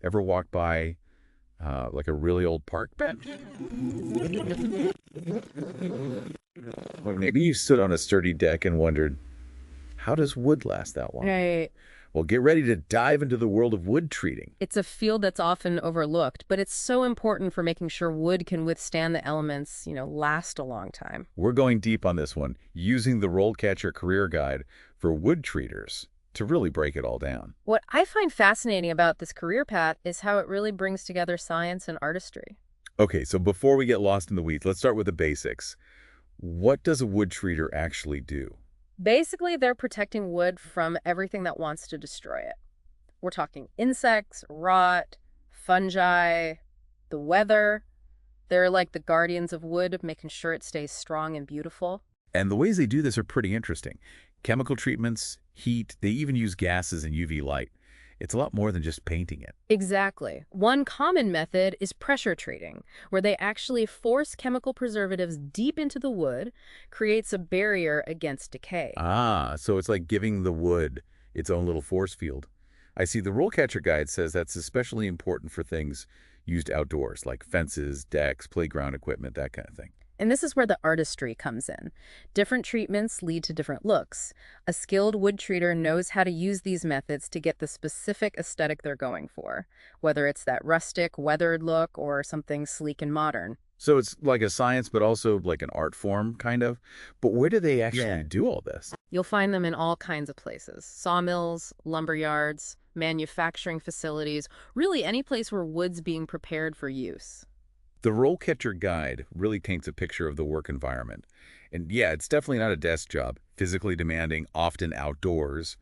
Ever walk by like a really old park bench? Or maybe you stood on a sturdy deck and wondered, how does wood last that long? Right. Well, get ready to dive into the world of wood treating. It's a field that's often overlooked, but it's so important for making sure wood can withstand the elements, last a long time. We're going deep on this one, using the RoleCatcher Career Guide for wood treaters to really break it all down. What I find fascinating about this career path is how it really brings together science and artistry. Okay, so before we get lost in the weeds, let's start with the basics. What does a wood treater actually do? Basically, they're protecting wood from everything that wants to destroy it. We're talking insects, rot, fungi, the weather. They're like the guardians of wood, making sure it stays strong and beautiful. And the ways they do this are pretty interesting. Chemical treatments, heat, they even use gases and UV light. It's a lot more than just painting it. Exactly. One common method is pressure treating, where they actually force chemical preservatives deep into the wood, creates a barrier against decay. Ah, so it's like giving the wood its own little force field. I see the RoleCatcher Guide says that's especially important for things used outdoors, like fences, decks, playground equipment, that kind of thing. And this is where the artistry comes in. Different treatments lead to different looks. A skilled wood treater knows how to use these methods to get the specific aesthetic they're going for, whether it's that rustic, weathered look or something sleek and modern. So it's like a science, but also like an art form, kind of. But where do they actually do all this? You'll find them in all kinds of places: sawmills, lumber yards, manufacturing facilities, really any place where wood's being prepared for use. The RoleCatcher Guide really paints a picture of the work environment. And yeah, it's definitely not a desk job, physically demanding, often outdoors,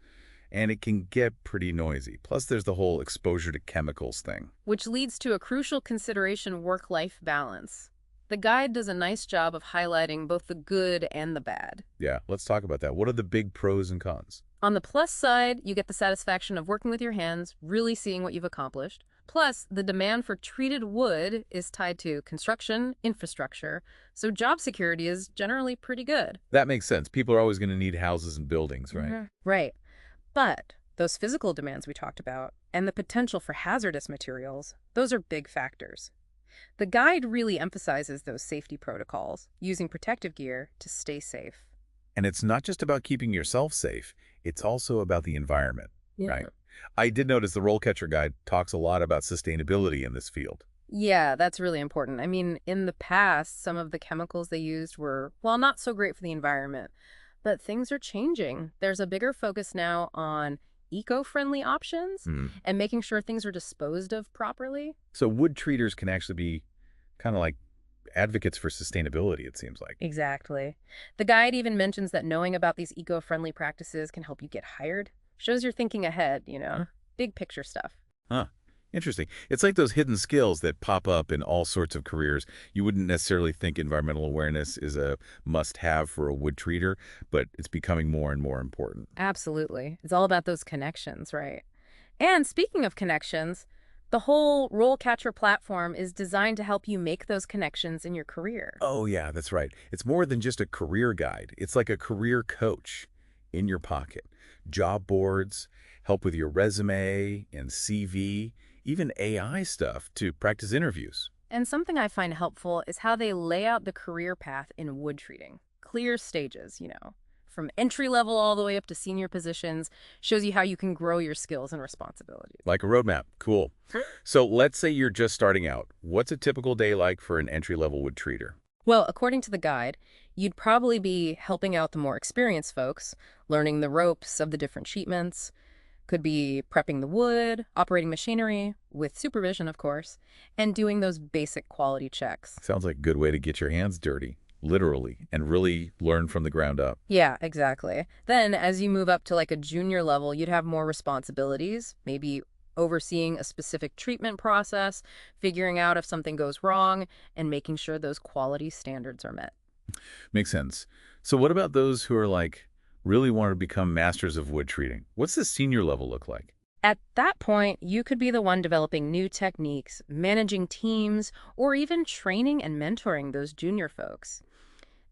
and it can get pretty noisy. Plus, there's the whole exposure to chemicals thing. Which leads to a crucial consideration: work-life balance. The guide does a nice job of highlighting both the good and the bad. Yeah, let's talk about that. What are the big pros and cons? On the plus side, you get the satisfaction of working with your hands, really seeing what you've accomplished. Plus, the demand for treated wood is tied to construction, infrastructure, so job security is generally pretty good. That makes sense. People are always going to need houses and buildings, right? Right. But those physical demands we talked about and the potential for hazardous materials, those are big factors. The guide really emphasizes those safety protocols, using protective gear to stay safe. And it's not just about keeping yourself safe. It's also about the environment, right? I did notice the RoleCatcher Guide talks a lot about sustainability in this field. Yeah, that's really important. I mean, in the past, some of the chemicals they used were, well, not so great for the environment. But things are changing. There's a bigger focus now on eco-friendly options and making sure things are disposed of properly. So wood treaters can actually be kind of like advocates for sustainability, it seems like. Exactly. The guide even mentions that knowing about these eco-friendly practices can help you get hired. Shows you're thinking ahead, big picture stuff. Huh. Interesting. It's like those hidden skills that pop up in all sorts of careers. You wouldn't necessarily think environmental awareness is a must-have for a wood treater, but it's becoming more and more important. Absolutely. It's all about those connections, right? And speaking of connections, the whole RoleCatcher platform is designed to help you make those connections in your career. Oh, yeah, that's right. It's more than just a career guide. It's like a career coach in your pocket. Job boards, help with your resume and CV, even AI stuff to practice interviews. And something I find helpful is how they lay out the career path in wood treating. Clear stages, from entry level all the way up to senior positions, shows you how you can grow your skills and responsibilities. Like a roadmap. Cool. So let's say you're just starting out. What's a typical day like for an entry-level wood treater? Well, according to the guide, you'd probably be helping out the more experienced folks, learning the ropes of the different treatments. Could be prepping the wood, operating machinery, with supervision, of course, and doing those basic quality checks. Sounds like a good way to get your hands dirty, literally, and really learn from the ground up. Yeah, exactly. Then, as you move up to like a junior level, you'd have more responsibilities, maybe overseeing a specific treatment process, figuring out if something goes wrong, and making sure those quality standards are met. Makes sense. So what about those who are really want to become masters of wood treating? What's the senior level look like? At that point, you could be the one developing new techniques, managing teams, or even training and mentoring those junior folks.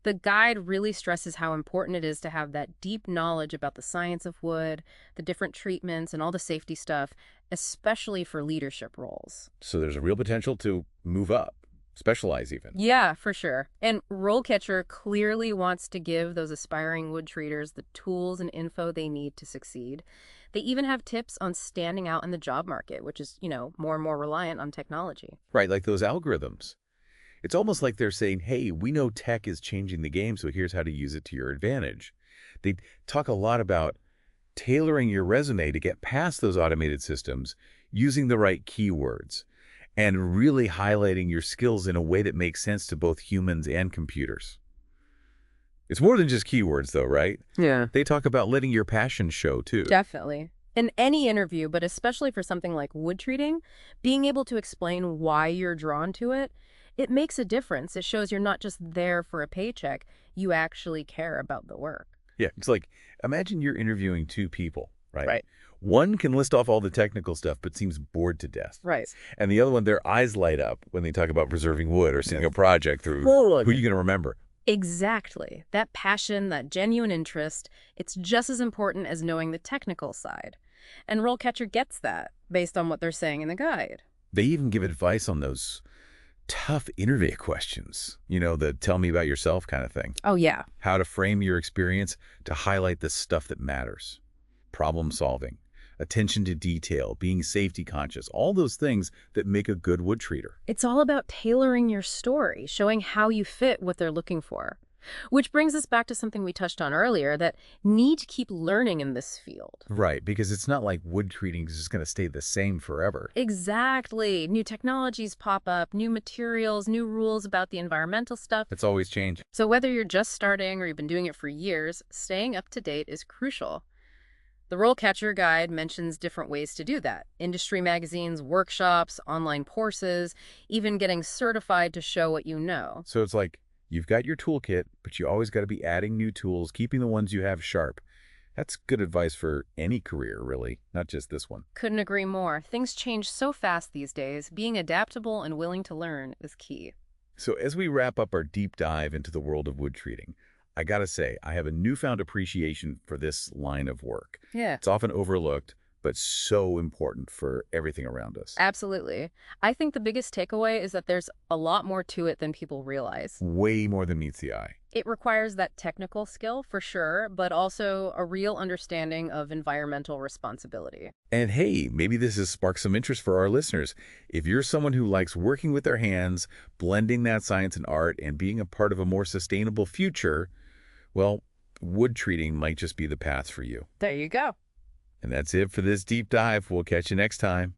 The guide really stresses how important it is to have that deep knowledge about the science of wood, the different treatments, and all the safety stuff, especially for leadership roles. So there's a real potential to move up, specialize even. Yeah, for sure. And RoleCatcher clearly wants to give those aspiring wood treaters the tools and info they need to succeed. They even have tips on standing out in the job market, which is, more and more reliant on technology. Right, like those algorithms. It's almost like they're saying, hey, we know tech is changing the game, so here's how to use it to your advantage. They talk a lot about tailoring your resume to get past those automated systems, using the right keywords, and really highlighting your skills in a way that makes sense to both humans and computers. It's more than just keywords, though, right? Yeah. They talk about letting your passion show, too. Definitely. In any interview, but especially for something like wood treating, being able to explain why you're drawn to it, it makes a difference. It shows you're not just there for a paycheck. You actually care about the work. Yeah, it's like, imagine you're interviewing two people, right? Right. One can list off all the technical stuff, but seems bored to death. Right. And the other one, their eyes light up when they talk about preserving wood or seeing a project through who are you going to remember? Exactly. That passion, that genuine interest, it's just as important as knowing the technical side. And RoleCatcher gets that based on what they're saying in the guide. They even give advice on those tough interview questions, the tell me about yourself kind of thing. Oh, yeah. How to frame your experience to highlight the stuff that matters. Problem solving, attention to detail, being safety conscious, all those things that make a good wood treater. It's all about tailoring your story, showing how you fit what they're looking for. Which brings us back to something we touched on earlier, that need to keep learning in this field. Right, because it's not like wood treating is just going to stay the same forever. Exactly. New technologies pop up, new materials, new rules about the environmental stuff. It's always changing. So whether you're just starting or you've been doing it for years, staying up to date is crucial. The RoleCatcher Guide mentions different ways to do that. Industry magazines, workshops, online courses, even getting certified to show what you know. So it's like, you've got your toolkit, but you always got to be adding new tools, keeping the ones you have sharp. That's good advice for any career, really, not just this one. Couldn't agree more. Things change so fast these days. Being adaptable and willing to learn is key. So as we wrap up our deep dive into the world of wood treating, I gotta say, I have a newfound appreciation for this line of work. Yeah. It's often overlooked, but so important for everything around us. Absolutely. I think the biggest takeaway is that there's a lot more to it than people realize. Way more than meets the eye. It requires that technical skill, for sure, but also a real understanding of environmental responsibility. And hey, maybe this has sparked some interest for our listeners. If you're someone who likes working with their hands, blending that science and art, and being a part of a more sustainable future, well, wood treating might just be the path for you. There you go. And that's it for this deep dive. We'll catch you next time.